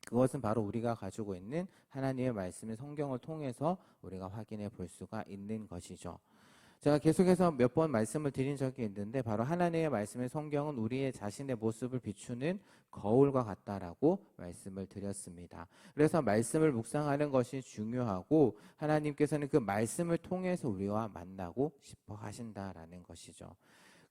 그것은 바로 우리가 가지고 있는 하나님의 말씀의 성경을 통해서 우리가 확인해 볼 수가 있는 것이죠. 제가 계속해서 몇 번 말씀을 드린 적이 있는데 바로 하나님의 말씀의 성경은 우리의 자신의 모습을 비추는 거울과 같다라고 말씀을 드렸습니다. 그래서 말씀을 묵상하는 것이 중요하고 하나님께서는 그 말씀을 통해서 우리와 만나고 싶어 하신다라는 것이죠.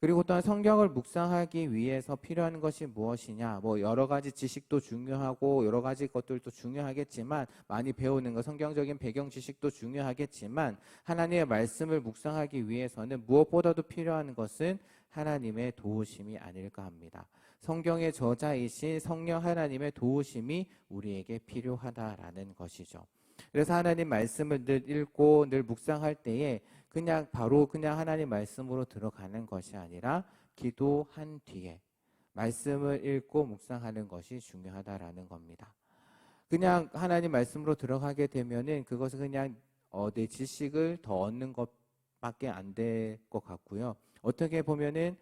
그리고 또한 성경을 묵상하기 위해서 필요한 것이 무엇이냐, 여러 가지 지식도 중요하고 여러 가지 것들도 중요하겠지만, 많이 배우는 것, 성경적인 배경 지식도 중요하겠지만, 하나님의 말씀을 묵상하기 위해서는 무엇보다도 필요한 것은 하나님의 도우심이 아닐까 합니다. 성경의 저자이신 성령 하나님의 도우심이 우리에게 필요하다라는 것이죠. 그래서 하나님 말씀을 늘 읽고 늘 묵상할 때에 그냥 하나님 말씀으로 들어가는 것이 아니라 기도한 뒤에 말씀을 읽고 묵상하는 것이 중요하다라는 겁니다. 그냥 하나님 말씀으로 들어가게 되면은 그것은 그냥 내 지식을 더 얻는 것밖에 안 될 것 같고요. 어떻게 보면은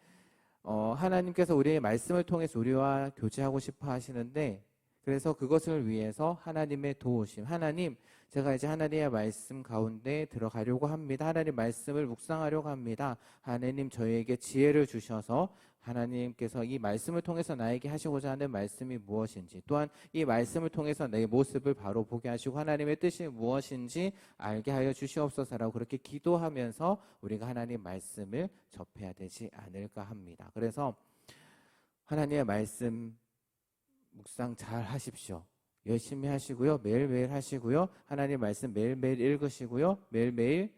하나님께서 우리의 말씀을 통해서 우리와 교제하고 싶어 하시는데, 그래서 그것을 위해서 하나님의 도우심, 하나님, 제가 이제 하나님의 말씀 가운데 들어가려고 합니다. 하나님 말씀을 묵상하려고 합니다. 하나님 저희에게 지혜를 주셔서 하나님께서 이 말씀을 통해서 나에게 하시고자 하는 말씀이 무엇인지, 또한 이 말씀을 통해서 내 모습을 바로 보게 하시고 하나님의 뜻이 무엇인지 알게 하여 주시옵소서라고 그렇게 기도하면서 우리가 하나님 말씀을 접해야 되지 않을까 합니다. 그래서 하나님의 말씀 묵상 잘 하십시오. 열심히 하시고요. 매일매일 하시고요. 하나님 말씀 매일매일 읽으시고요. 매일매일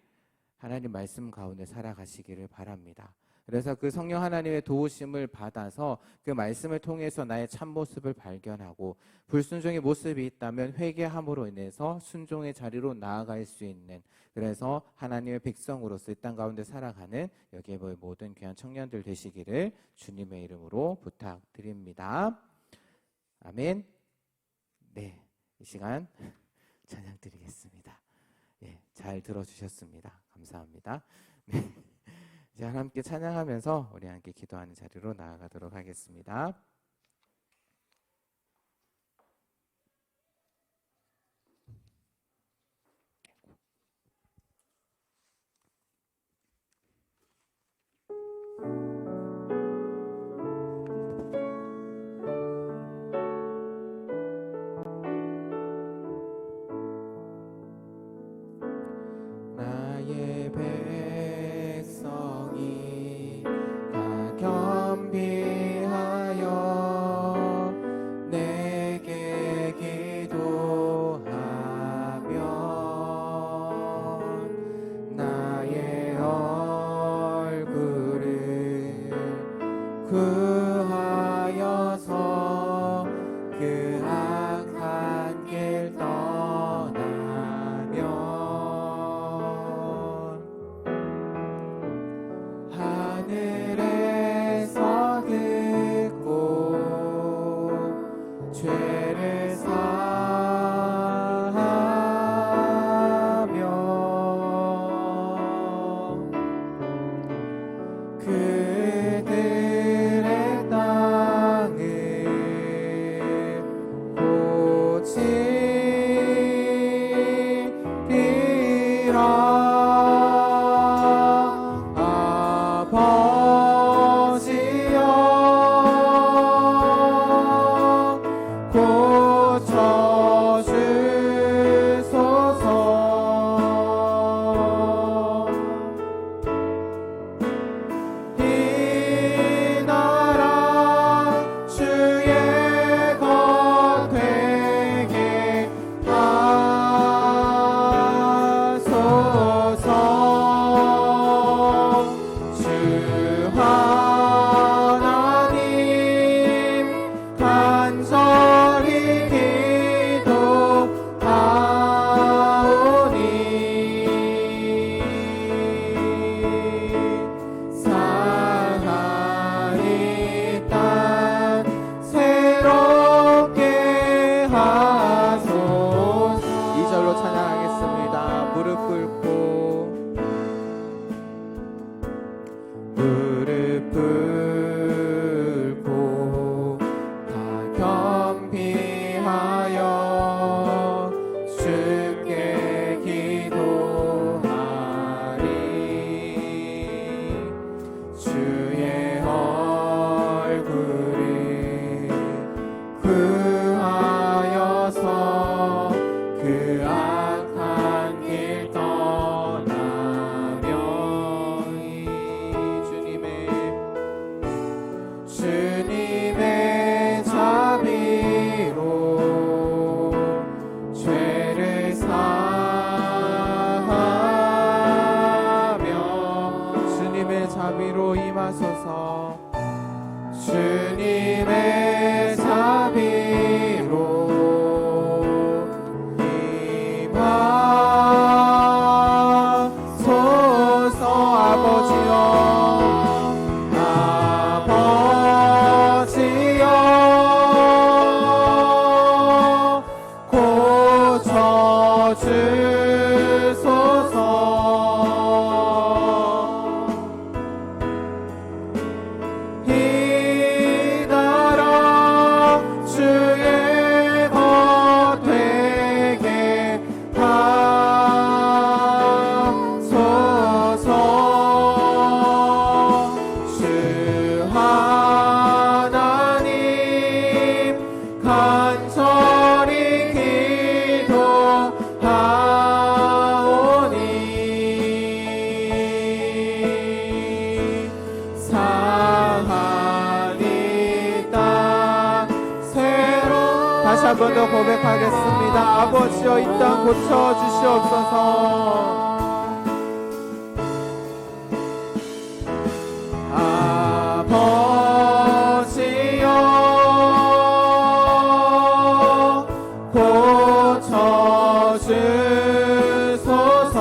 하나님 말씀 가운데 살아가시기를 바랍니다. 그래서 그 성령 하나님의 도우심을 받아서 그 말씀을 통해서 나의 참모습을 발견하고 불순종의 모습이 있다면 회개함으로 인해서 순종의 자리로 나아갈 수 있는, 그래서 하나님의 백성으로서 이 땅 가운데 살아가는 여기에 모든 귀한 청년들 되시기를 주님의 이름으로 부탁드립니다. 아멘. 네, 이 시간 찬양 드리겠습니다. 예, 잘 들어주셨습니다. 감사합니다. 네, 이제 함께 찬양하면서 우리 함께 기도하는 자리로 나아가도록 하겠습니다. 나의 백성이 다 겸비하여 내게 기도하면 나의 얼굴을 구하여서 그 악한 길 떠나면 하늘에서 듣고 죄를 사하며 그들의 땅을 고치리라. 자비로 임하소서. 주님의 자비로 임하소서. 아버지여, 아버지여, 고쳐주소서. 다시 한 번 더 고백하겠습니다. 아버지여, 이 땅 고쳐주시옵소서. 주소서.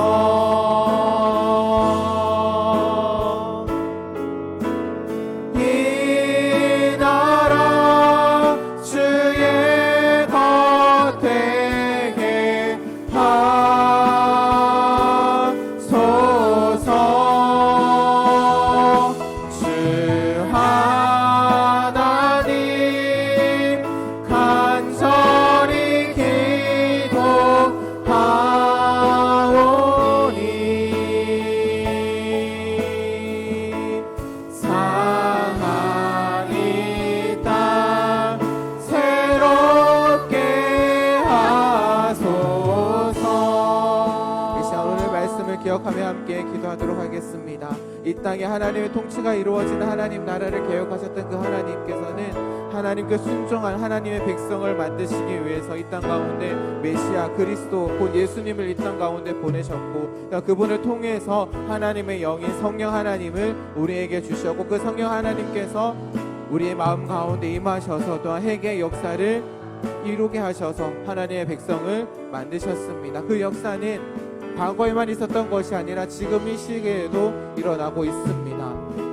이 나라 주의 것 되게 하소서. 주 하나님 간절히 기도하오니 상한 이 땅 새롭게 하소서. 이 시간 오늘 말씀을 기억하며 함께 기도하도록 하겠습니다. 이 땅에 하나님의 통치가 이루어지는 하나님 나라를 개혁하셨던 그 하나님께서는 하나님께 순종한 하나님의 백성을 만드시기 위해서 이 땅 가운데 메시아 그리스도 곧 예수님을 이 땅 가운데 보내셨고, 그분을 통해서 하나님의 영인 성령 하나님을 우리에게 주셨고, 그 성령 하나님께서 우리의 마음 가운데 임하셔서 또한 회개의 역사를 이루게 하셔서 하나님의 백성을 만드셨습니다. 그 역사는 과거에만 있었던 것이 아니라 지금 이 시기에도 일어나고 있습니다.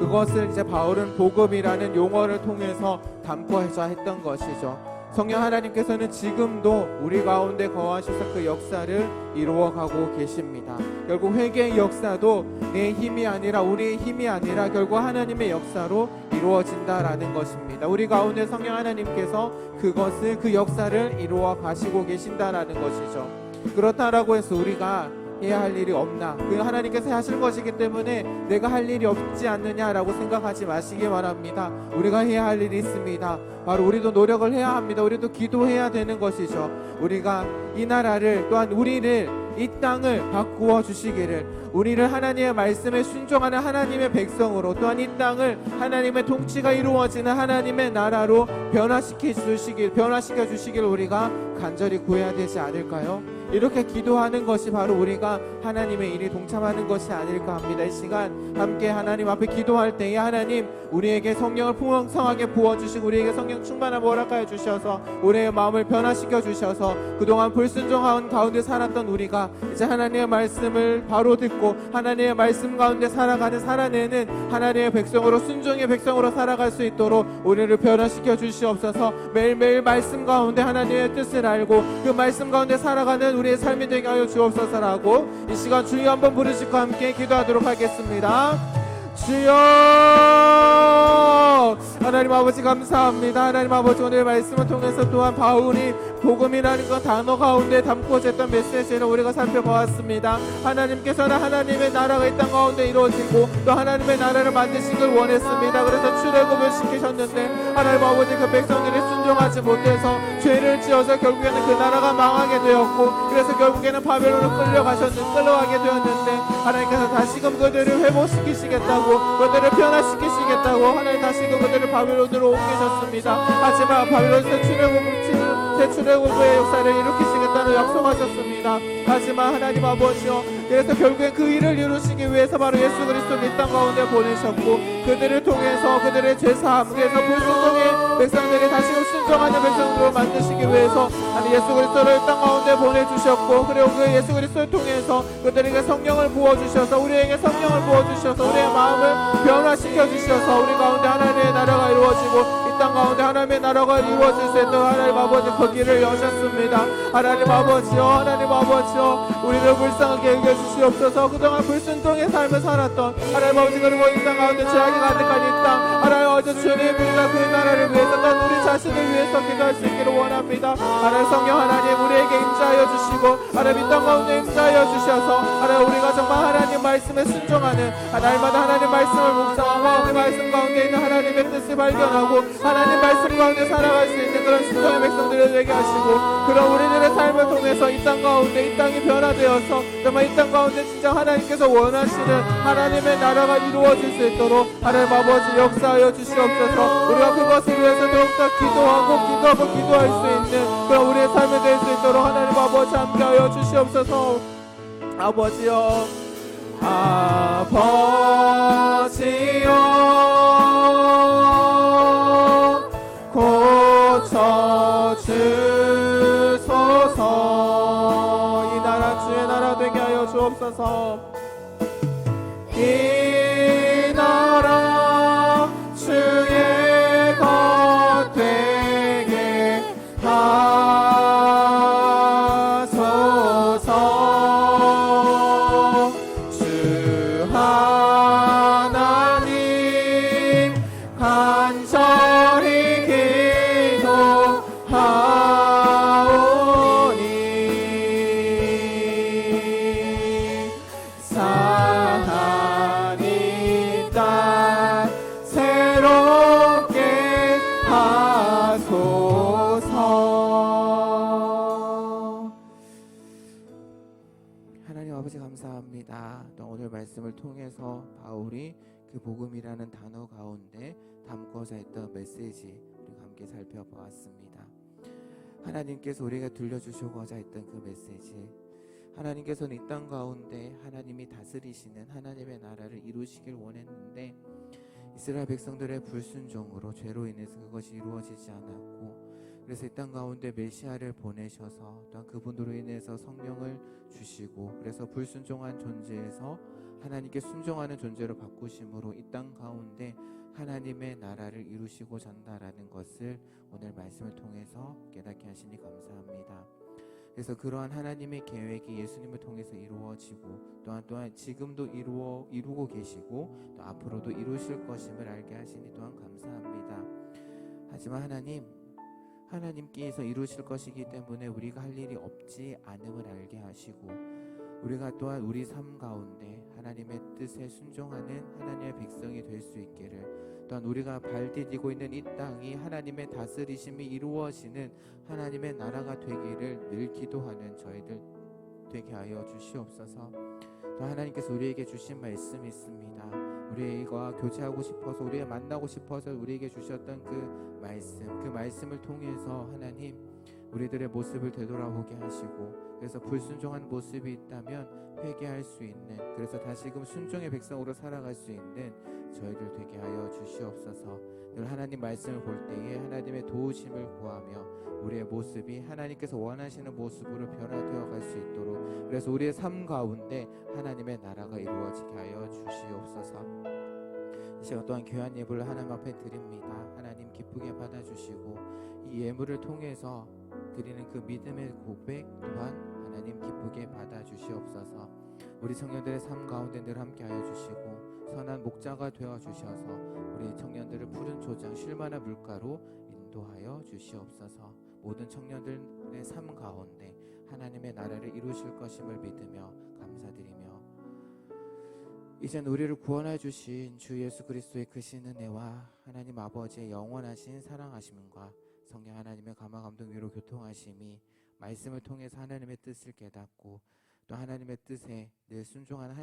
그것을 이제 바울은 복음이라는 용어를 통해서 담고자 했던 것이죠. 성령 하나님께서는 지금도 우리 가운데 거하셔서 그 역사를 이루어가고 계십니다. 결국 회개의 역사도 내 힘이 아니라 우리의 힘이 아니라 결국 하나님의 역사로 이루어진다라는 것입니다. 우리 가운데 성령 하나님께서 그것을 그 역사를 이루어 가시고 계신다라는 것이죠. 그렇다라고 해서 우리가 해야 할 일이 없나, 그 하나님께서 하실 것이기 때문에 내가 할 일이 없지 않느냐라고 생각하지 마시기 바랍니다. 우리가 해야 할 일이 있습니다. 바로 우리도 노력을 해야 합니다. 우리도 기도해야 되는 것이죠. 우리가 이 나라를 또한 우리를 이 땅을 바꾸어 주시기를, 우리를 하나님의 말씀에 순종하는 하나님의 백성으로, 또한 이 땅을 하나님의 통치가 이루어지는 하나님의 나라로 변화시켜 주시길 우리가 간절히 구해야 되지 않을까요? 이렇게 기도하는 것이 바로 우리가 하나님의 일에 동참하는 것이 아닐까 합니다. 이 시간 함께 하나님 앞에 기도할 때에 하나님 우리에게 성령을 풍성하게 부어주시고 우리에게 성령 충만한 허락하여 주셔서 우리의 마음을 변화시켜 주셔서 그동안 불순종한 가운데 살았던 우리가 이제 하나님의 말씀을 바로 듣고 하나님의 말씀 가운데 살아내는 하나님의 백성으로, 순종의 백성으로 살아갈 수 있도록 우리를 변화시켜 주시옵소서. 매일매일 말씀 가운데 하나님의 뜻을 알고 그 말씀 가운데 살아가는 우리의 삶이 되게 하여 주옵소서라고 이 시간 주여 한번 부르시고 함께 기도하도록 하겠습니다. 주여, 하나님 아버지 감사합니다. 하나님 아버지 오늘 말씀을 통해서 또한 바울이 복음이라는 것 단어 가운데 담고자 했던 메시지를 우리가 살펴보았습니다. 하나님께서는 하나님의 나라가 이 땅 가운데 이루어지고 또 하나님의 나라를 만드시길 원했습니다. 그래서 출애굽을 시키셨는데 하나님 아버지 그 백성들이 순종하지 못해서 죄를 지어서 결국에는 그 나라가 망하게 되었고, 그래서 결국에는 바벨론으로 끌려가게 되었는데 하나님께서 다시금 그들을 회복시키시겠다고, 그들을 변화시키시겠다고 하나님 다시금 그들을 바벨론으로 옮기셨습니다. 하지만 바벨론에서 출애굽의 역사를 일으키시겠다는 약속하셨습니다. 하지만 하나님 아버지여, 그래서 결국엔 그 일을 이루시기 위해서 바로 예수 그리스도를 이 땅 가운데 보내셨고, 그들을 통해서 그들의 죄사함, 그래서 불순종의 백성들이 다시금 순종하는 백성으로 만드시기 위해서 하나님 예수 그리스도를 이 땅 가운데 보내주셨고, 그리고 그 예수 그리스도를 통해서 그들에게 성령을 부어주셔서 우리에게 성령을 부어주셔서 우리의 마음을 변화시켜 주셔서 우리 가운데 하나님의 나라가 이루어지고 이 땅 가운데 하나님의 나라가 이루어질 수 있도록 하나님 아버지 그 길을 여셨습니다. 하나님 아버지여, 우리를 불쌍하게 여겨주시옵소서. 그동안 불순종의 삶을 살았던 하나님 아버지, 그리고 이 땅 가운데 죄악이 가득한 이 땅, 하나님 아버지 주님, 우리가 그 나라를 위해서 또 우리 자신을 위해서 기도할 수 있기를 원합니다. 하나님 성령 하나님 우리에게 임자하여 주시고 하나님 이 땅 가운데 임자하여 주셔서 하나님 우리가 정말 하나님 말씀에 순종하는, 날마다 하나님 말씀을 묵상하고 그 말씀 가운데 있는 하나님의 뜻을 발견하고 하나님 말씀 가운데 살아갈 수 있는 그런 순종의 백성들을 되게 하시고, 그런 우리들의 삶을 통해서 이 땅 가운데 이 땅이 변화되어서 정말 이 땅 가운데 진짜 하나님께서 원하시는 하나님의 나라가 이루어질 수 있도록 하나님 아버지 역사하여 주시옵소서. 우리가 그것을 위해서 더욱더 기도할 수 있는 그런 우리의 삶이 될 수 있도록 하나님 아버지 함께하여 주시옵소서. 아버지여, 고쳐주소서. 이 주시옵소서. 이 나라 주의 것 되게 하소서. 주 하나님 간절히 기도하오니 사하니 땅 새롭게 하소서. 하나님 아버지 감사합니다. 또 오늘 말씀을 통해서 바울이 그 복음이라는 단어 가운데 담고자 했던 메시지 우리가 함께 살펴보았습니다. 하나님께서 우리가 들려주시고자 했던 그 메시지, 하나님께서는 이 땅 가운데 하나님이 다스리시는 하나님의 나라를 이루시길 원했는데 이스라엘 백성들의 불순종으로 죄로 인해서 그것이 이루어지지 않았고, 그래서 이 땅 가운데 메시아를 보내셔서 또한 그분으로 인해서 성령을 주시고, 그래서 불순종한 존재에서 하나님께 순종하는 존재로 바꾸심으로 이 땅 가운데 하나님의 나라를 이루시고자 한다라는 것을 오늘 말씀을 통해서 깨닫게 하시니 감사합니다. 그래서 그러한 하나님의 계획이 예수님을 통해서 이루어지고 또한 지금도 이루고 계시고 또 앞으로도 이루실 것임을 알게 하시니 또한 감사합니다. 하지만 하나님께서 이루실 것이기 때문에 우리가 할 일이 없지 않음을 알게 하시고, 우리가 또한 우리 삶 가운데 하나님의 뜻에 순종하는 하나님의 백성이 될 수 있기를, 또한 우리가 발 디디고 있는 이 땅이 하나님의 다스리심이 이루어지는 하나님의 나라가 되기를 늘 기도하는 저희들 되게 하여 주시옵소서. 또 하나님께서 우리에게 주신 말씀이 있습니다. 우리가 교제하고 싶어서, 우리가 만나고 싶어서 우리에게 주셨던 그 말씀을 통해서 하나님 우리들의 모습을 되돌아보게 하시고, 그래서 불순종한 모습이 있다면 회개할 수 있는, 그래서 다시금 순종의 백성으로 살아갈 수 있는 저희들 되게 하여 주시옵소서. 늘 하나님 말씀을 볼 때에 하나님의 도우심을 구하며 우리의 모습이 하나님께서 원하시는 모습으로 변화되어 갈 수 있도록, 그래서 우리의 삶 가운데 하나님의 나라가 이루어지게 하여 주시옵소서. 이 시간 또한 귀한 예물을 하나님 앞에 드립니다. 하나님 기쁘게 받아주시고 이 예물을 통해서 드리는 그 믿음의 고백 또한 하나님 기쁘게 받아주시옵소서. 우리 청년들의 삶 가운데 늘 함께하여 주시고 선한 목자가 되어주셔서 우리 청년들을 푸른 조장 쉴만한 물가로 인도하여 주시옵소서. 모든 청년들의 삶 가운데 하나님의 나라를 이루실 것임을 믿으며 감사드리며, 이젠 우리를 구원해 주신 주 예수 그리스도의 크신 은혜와 하나님 아버지의 영원하신 사랑하심과 성령 하나님의 감화 감동 위로 교통하심이 말씀을 통해서 하나님의 뜻을 깨닫고 또 하나님의 뜻에 늘 순종하는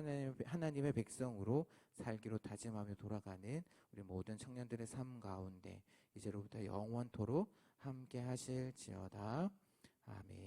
하나님의 백성으로 살기로 다짐하며 돌아가는 우리 모든 청년들의 삶 가운데 이제로부터 영원토록 함께 하실지어다. 아멘.